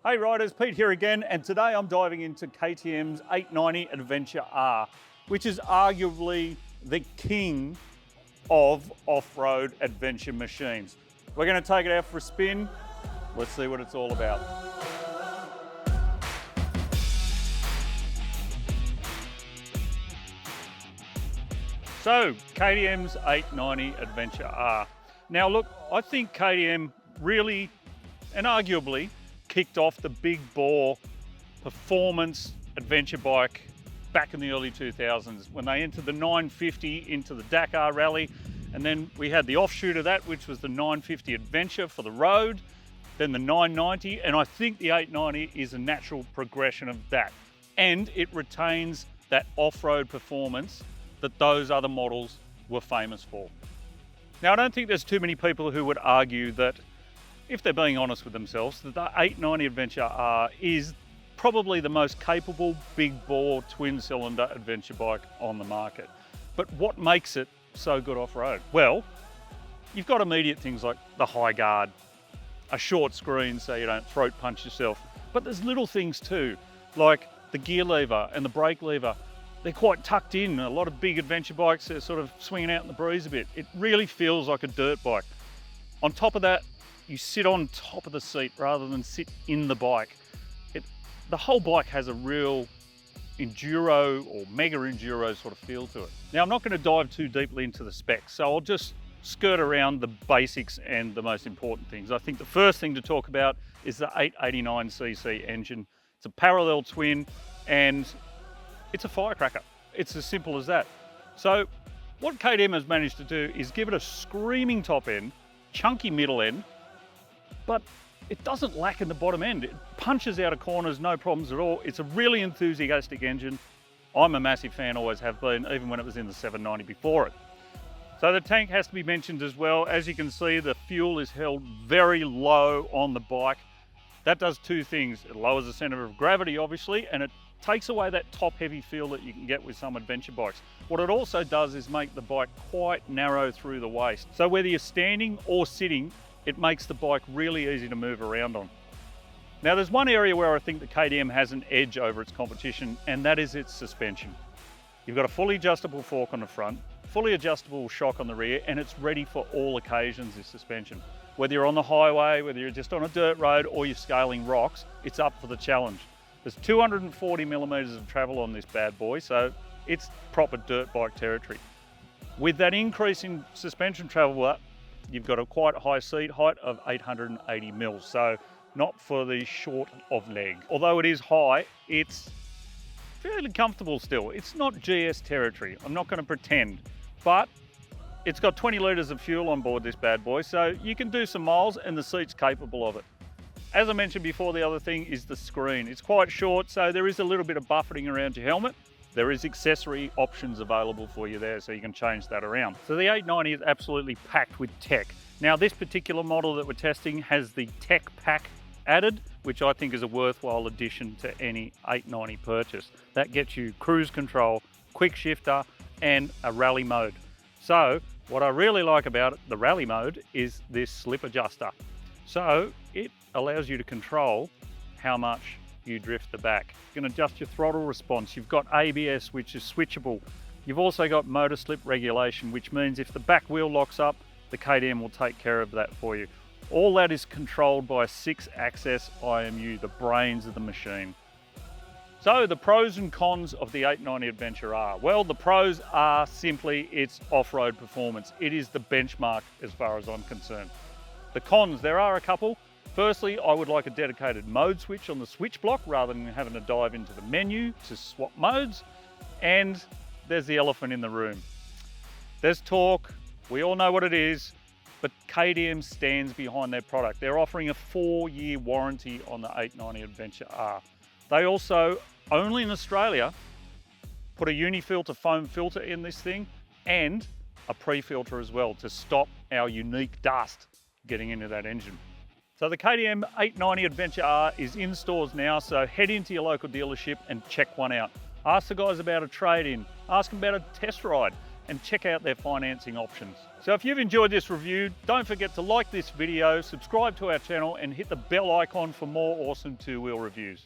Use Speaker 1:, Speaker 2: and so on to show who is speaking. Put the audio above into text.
Speaker 1: Hey riders, Pete here again, and today I'm diving into KTM's 890 Adventure R, which is arguably the king of off-road adventure machines. We're going to take it out for a spin. Let's see what it's all about. So, KTM's 890 Adventure R. Now look, I think KTM really, and arguably, kicked off the big bore performance adventure bike back in the early 2000s when they entered the 950 into the Dakar Rally, and then we had the offshoot of that, which was the 950 Adventure for the road, then the 990, and I think the 890 is a natural progression of that, and it retains that off-road performance that those other models were famous for. Now, I don't think there's too many people who would argue that, if they're being honest with themselves, that the 890 Adventure R is probably the most capable big bore twin cylinder adventure bike on the market. But what makes it so good off-road? Well, you've got immediate things like the high guard, a short screen so you don't throat punch yourself. But there's little things too, like the gear lever and the brake lever. They're quite tucked in. A lot of big adventure bikes are sort of swinging out in the breeze a bit. It really feels like a dirt bike. On top of that, you sit on top of the seat rather than sit in the bike. The whole bike has a real enduro or mega enduro sort of feel to it. Now, I'm not going to dive too deeply into the specs, so I'll just skirt around the basics and the most important things. I think the first thing to talk about is the 889cc engine. It's a parallel twin and it's a firecracker. It's as simple as that. So what KTM has managed to do is give it a screaming top end, chunky middle end, but it doesn't lack in the bottom end. It punches out of corners, no problems at all. It's a really enthusiastic engine. I'm a massive fan, always have been, even when it was in the 790 before it. So the tank has to be mentioned as well. As you can see, the fuel is held very low on the bike. That does two things. It lowers the center of gravity, obviously, and it takes away that top heavy feel that you can get with some adventure bikes. What it also does is make the bike quite narrow through the waist. So whether you're standing or sitting, it makes the bike really easy to move around on. Now, there's one area where I think the KTM has an edge over its competition, and that is its suspension. You've got a fully adjustable fork on the front, fully adjustable shock on the rear, and it's ready for all occasions, this suspension. Whether you're on the highway, whether you're just on a dirt road, or you're scaling rocks, it's up for the challenge. There's 240 millimeters of travel on this bad boy, so it's proper dirt bike territory. With that increase in suspension travel, you've got a quite high seat height of 880 mils, so not for the short of leg. Although it is high, it's fairly comfortable still. It's not GS territory, I'm not going to pretend, but it's got 20 litres of fuel on board this bad boy, so you can do some miles and the seat's capable of it. As I mentioned before, the other thing is the screen. It's quite short, so there is a little bit of buffeting around your helmet. There is accessory options available for you there, so you can change that around. So the 890 is absolutely packed with tech. Now, this particular model that we're testing has the tech pack added, which I think is a worthwhile addition to any 890 purchase. That gets you cruise control, quick shifter, and a rally mode. So what I really like about the rally mode is this slip adjuster. So it allows you to control how much you drift the back. You can adjust your throttle response. You've got ABS, which is switchable. You've also got motor slip regulation, which means if the back wheel locks up, the KTM will take care of that for you. All that is controlled by a 6-axis IMU, the brains of the machine. So the pros and cons of the 890 Adventure R. Well, the pros are simply its off-road performance. It is the benchmark as far as I'm concerned. The cons, there are a couple. Firstly, I would like a dedicated mode switch on the switch block rather than having to dive into the menu to swap modes. And there's the elephant in the room. There's torque, we all know what it is, but KTM stands behind their product. They're offering a 4-year warranty on the 890 Adventure R. They also, only in Australia, put a Unifilter foam filter in this thing and a pre-filter as well to stop our unique dust getting into that engine. So the KTM 890 Adventure R is in stores now, so head into your local dealership and check one out. Ask the guys about a trade-in, ask them about a test ride, and check out their financing options. So if you've enjoyed this review, don't forget to like this video, subscribe to our channel and hit the bell icon for more awesome two-wheel reviews.